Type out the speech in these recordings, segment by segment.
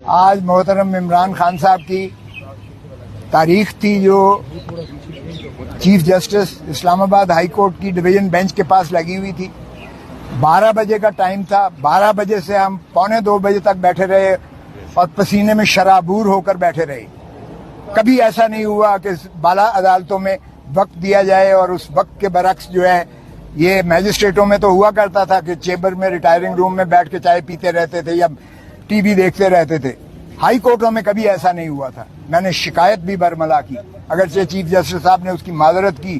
آج محترم عمران خان صاحب کی تاریخ تھی جو چیف جسٹس اسلام آباد ہائی کورٹ کی ڈویژن بینچ کے پاس لگی ہوئی تھی. 12 بجے کا ٹائم تھا. 12 بجے سے ہم 1:45 بجے تک بیٹھے رہے اور پسینے میں شرابور ہو کر بیٹھے رہے. کبھی ایسا نہیں ہوا کہ بالا عدالتوں میں وقت دیا جائے اور اس وقت کے برعکس جو ہے یہ میجسٹریٹوں میں تو ہوا کرتا تھا کہ چیمبر میں ریٹائرنگ روم میں بیٹھ کے چائے پیتے رہتے تھے یا ٹی وی دیکھتے رہتے تھے. ہائی کورٹوں میں کبھی ایسا نہیں ہوا تھا. میں نے شکایت بھی برملا کی, اگرچہ چیف جسٹس صاحب نے اس کی معذرت کی,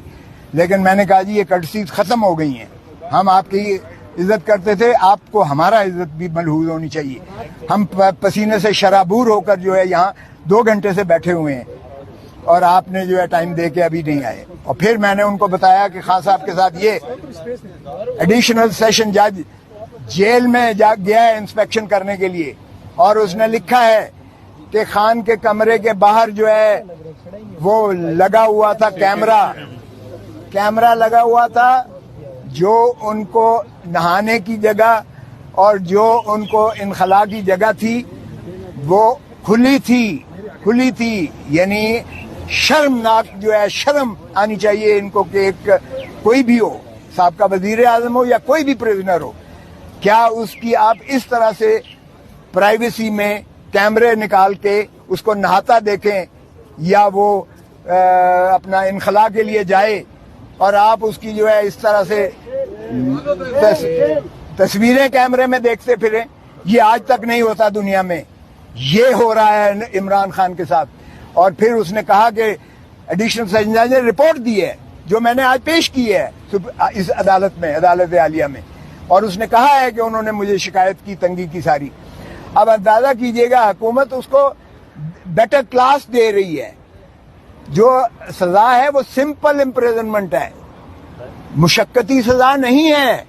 لیکن میں نے کہا جی یہ کٹسیز ختم ہو گئی ہیں. ہم آپ کی عزت کرتے تھے, آپ کو ہمارا عزت بھی ملحوظ ہونی چاہیے. ہم پسینے سے شرابور ہو کر جو ہے یہاں 2 گھنٹے سے بیٹھے ہوئے ہیں اور آپ نے جو ہے ٹائم دے کے ابھی نہیں آئے. اور پھر میں نے ان کو بتایا کہ خان صاحب کے ساتھ یہ ایڈیشنل سیشن جج جیل میں گیا ہے انسپیکشن کرنے کے لیے, اور اس نے لکھا ہے کہ خان کے کمرے کے باہر جو ہے وہ لگا ہوا تھا کیمرہ لگا ہوا تھا, جو ان کو نہانے کی جگہ اور جو ان کو انخلا کی جگہ تھی وہ کھلی تھی. یعنی شرمناک جو ہے, شرم آنی چاہیے ان کو کہ ایک کوئی بھی ہو, سابقہ وزیر اعظم ہو یا کوئی بھی پریزنر ہو, کیا اس کی آپ اس طرح سے پرائیویسی میں کیمرے نکال کے اس کو نہاتا دیکھیں یا وہ اپنا انخلا کے لیے جائے اور آپ اس کی جو ہے اس طرح سے تصویریں کیمرے میں دیکھتے پھریں. یہ آج تک نہیں ہوتا دنیا میں, یہ ہو رہا ہے عمران خان کے ساتھ. اور پھر اس نے کہا کہ ایڈیشنل سیشن جج نے رپورٹ دی ہے جو میں نے آج پیش کی ہے اس عدالت میں, عدالت عالیہ میں, اور اس نے کہا ہے کہ انہوں نے مجھے شکایت کی, تنگی کی ساری. اب اندازہ کیجئے گا حکومت اس کو بیٹر کلاس دے رہی ہے. جو سزا ہے وہ سمپل امپریزنمنٹ ہے, مشقتی سزا نہیں ہے,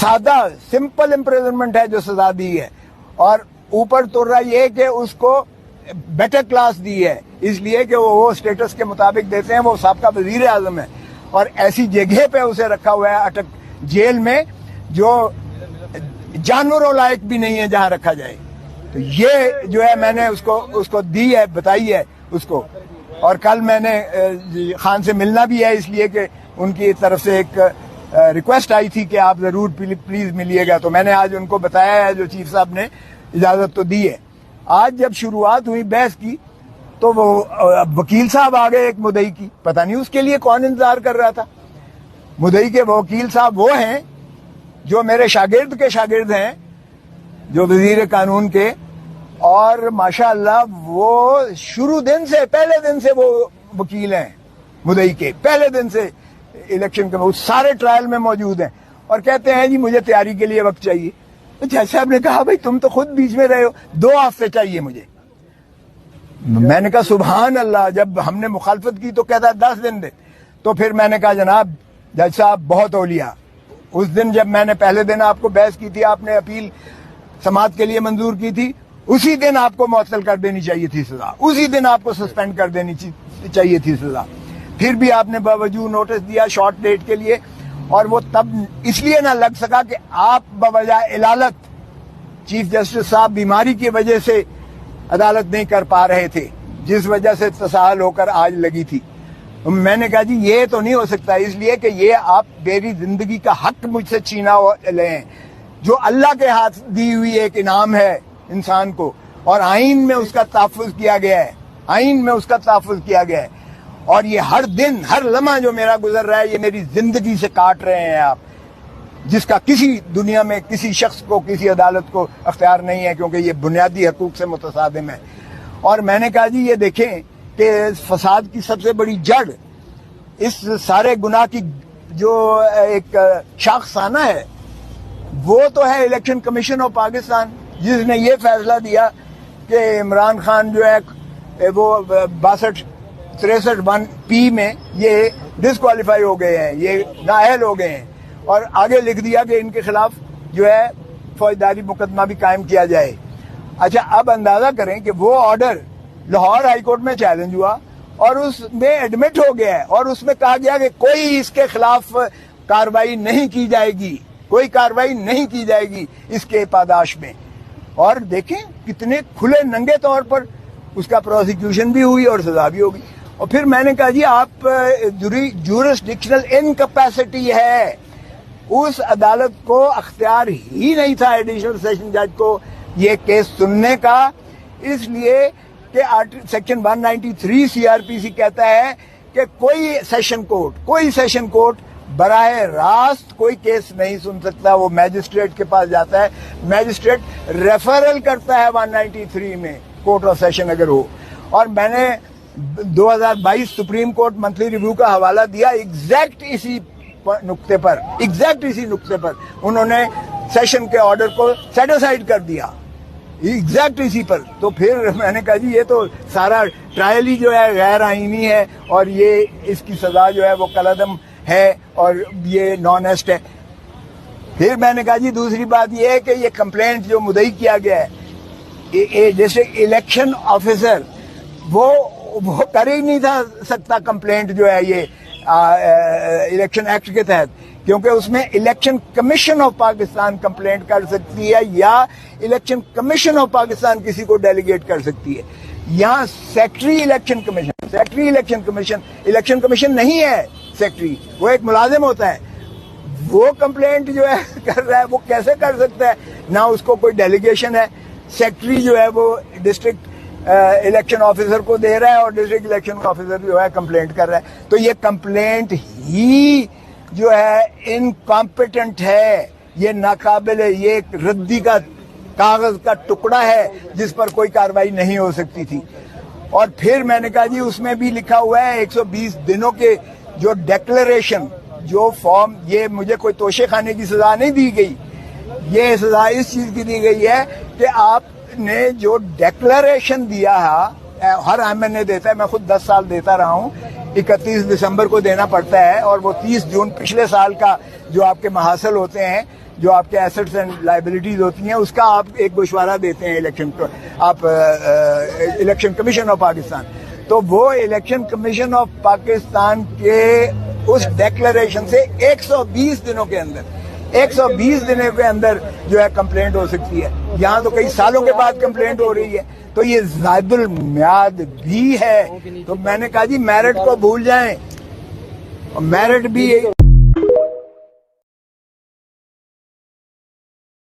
سادہ سمپل امپریزنمنٹ ہے جو سزا دی ہے. اور اوپر تو رہا یہ کہ اس کو بیٹر کلاس دی ہے اس لیے کہ وہ اسٹیٹس کے مطابق دیتے ہیں. وہ سابقہ وزیر اعظم ہے اور ایسی جگہ پہ اسے رکھا ہوا ہے اٹک جیل میں جو جانوروں لائق بھی نہیں ہے جہاں رکھا جائے. تو یہ جو ہے میں نے اس کو دی ہے, بتائی ہے اس کو. اور کل میں نے خان سے ملنا بھی ہے اس لیے کہ ان کی طرف سے ایک ریکویسٹ آئی تھی کہ آپ ضرور پلیز ملیے گا. تو میں نے آج ان کو بتایا ہے, جو چیف صاحب نے اجازت تو دی ہے. آج جب شروعات ہوئی بحث کی تو وہ وکیل صاحب آ گئے ایک مدعی کی, پتہ نہیں اس کے لیے کون انتظار کر رہا تھا. مدعی کے وکیل صاحب وہ ہیں جو میرے شاگرد کے شاگرد ہیں, جو وزیر قانون کے, اور ماشاءاللہ وہ شروع دن سے, پہلے دن سے وہ وکیل ہیں مدعی کے, پہلے دن سے الیکشن کے وہ سارے ٹرائل میں موجود ہیں. اور کہتے ہیں جی مجھے تیاری کے لیے وقت چاہیے. جج صاحب نے کہا بھائی تم تو خود بیچ میں رہے ہو, 2 ہفتے چاہیے مجھے. میں نے کہا سبحان اللہ, جب ہم نے مخالفت کی تو کہتا ہے 10 دن دے. تو پھر میں نے کہا جناب جج صاحب بہت اولیاء, اس دن جب میں نے پہلے دن آپ کو بحث کی تھی, آپ نے اپیل سماعت کے لیے منظور کی تھی, اسی دن آپ کو معطل کر دینی چاہیے تھی سزا, اسی دن آپ کو سسپینڈ کر دینی چاہیے تھی سزا. پھر بھی آپ نے باوجود نوٹس دیا شارٹ ڈیٹ کے لیے, اور وہ تب اس لیے نہ لگ سکا کہ آپ بوجہ علالت چیف جسٹس صاحب بیماری کی وجہ سے عدالت نہیں کر پا رہے تھے, جس وجہ سے تساہل ہو کر آج لگی تھی. میں نے کہا جی یہ تو نہیں ہو سکتا, اس لیے کہ یہ آپ میری زندگی کا حق مجھ سے چھینا لیں, جو اللہ کے ہاتھ دی ہوئی ایک انعام ہے انسان کو, اور آئین میں اس کا تحفظ کیا گیا ہے, آئین میں اس کا تحفظ کیا گیا ہے. اور یہ ہر دن ہر لمحہ جو میرا گزر رہا ہے یہ میری زندگی سے کاٹ رہے ہیں آپ, جس کا کسی دنیا میں کسی شخص کو, کسی عدالت کو اختیار نہیں ہے, کیونکہ یہ بنیادی حقوق سے متصادم ہے. اور میں نے کہا جی یہ دیکھیں کہ فساد کی سب سے بڑی جڑ, اس سارے گناہ کی جو ایک شاخسانہ ہے وہ تو ہے الیکشن کمیشن آف پاکستان, جس نے یہ فیصلہ دیا کہ عمران خان جو ہے وہ 63(1)(p) میں یہ ڈسکوالیفائی ہو گئے ہیں, یہ نااہل ہو گئے ہیں, اور آگے لکھ دیا کہ ان کے خلاف جو ہے فوجداری مقدمہ بھی قائم کیا جائے. اچھا اب اندازہ کریں کہ وہ آرڈر لاہور ہائی کورٹ میں چیلنج ہوا اور اس میں ایڈمٹ ہو گیا ہے, اور اس میں کہا گیا کہ کوئی اس کے خلاف کارروائی نہیں کی جائے گی, کوئی کارروائی نہیں کی جائے گی اس کے پاداش میں. اور دیکھیں کتنے کھلے ننگے طور پر اس کا پروسیکیوشن بھی ہوئی اور سزا بھی ہوگی. اور پھر میں نے کہا جی آپ جورسڈکشنل انکیپیسٹی ہے. اس عدالت کو اختیار ہی نہیں تھا ایڈیشنل سیشن جج کو یہ کیس سننے کا، اس لیے کہ سیکشن 193 CRPC کہتا ہے کہ کوئی سیشن کورٹ براہ راست کوئی کیس نہیں سن سکتا. وہ میجسٹریٹ کے پاس جاتا ہے، میجسٹریٹ ریفرل کرتا ہے 193 میں کورٹ آف سیشن اگر ہو. اور میں نے 2022 سپریم کورٹ منتھلی ریویو کا حوالہ دیا ایگزیکٹ اسی نقطے پر انہوں نے سیشن کے آرڈر کو سیٹ اسائڈ کر دیا ایگزیکٹ اسی پر. تو پھر میں نے کہا جی یہ تو سارا ٹرائل ہی جو ہے غیر آئینی ہے اور یہ اس کی سزا جو ہے وہ کالعدم ہے اور یہ نان ایسٹ ہے. پھر میں نے کہا جی دوسری بات یہ ہے کہ یہ کمپلینٹ جو مدعی کیا گیا ہے جیسے الیکشن آفیسر وہ کر ہی نہیں تھا سکتا کمپلینٹ جو ہے یہ الیکشن ایکٹ کے تحت، کیونکہ اس میں election commission of Pakistan complaint کر سکتی ہے یا الیکشن کمیشن آف پاکستان کسی کو ڈیلیگیٹ کر سکتی ہے. یہاں سیکٹری الیکشن کمیشن نہیں ہے. سیکٹری وہ ایک ملازم ہوتا ہے، وہ کمپلینٹ جو ہے کر رہا ہے وہ کیسے کر سکتا ہے؟ نہ اس کو کوئی ڈیلیگیشن ہے. سیکٹری جو ہے وہ ڈسٹرکٹ الیکشن آفیسر کو دے رہا ہے اور ڈسٹرکٹ الیکشن آفیسر جو ہے کمپلینٹ کر رہا ہے. تو یہ کمپلینٹ ہی جو ہے انکمپیٹنٹ ہے، یہ ناقابل، یہ ایک ردی کا کاغذ کا ٹکڑا ہے جس پر کوئی کاروائی نہیں ہو سکتی تھی. اور پھر میں نے کہا جی اس میں بھی لکھا ہوا ہے 120 دنوں کے جو ڈیکلریشن جو فارم، یہ مجھے کوئی توشے خانے کی سزا نہیں دی گئی، یہ سزا اس چیز کی دی گئی ہے کہ آپ نے جو ڈیکلریشن دیا ہے، ہر MNA دیتا ہے، میں خود 10 سال دیتا رہا ہوں، 31 دسمبر کو دینا پڑتا ہے اور وہ 30 جون پچھلے سال کا جو آپ کے محاصل ہوتے ہیں، جو آپ کے ایسٹس اینڈ لائبلٹیز ہوتی ہیں، اس کا آپ ایک گوشوارہ دیتے ہیں الیکشن کمیشن آف پاکستان. تو وہ الیکشن کمیشن آف پاکستان کے اس ڈیکلریشن سے 120 دنوں کے اندر جو ہے کمپلینٹ ہو سکتی ہے. یہاں تو کئی سالوں کے بعد کمپلینٹ ہو رہی ہے، تو یہ زائد المیعاد بھی ہے. تو میں نے کہا جی میرٹ کو بھول جائیں، میرٹ بھی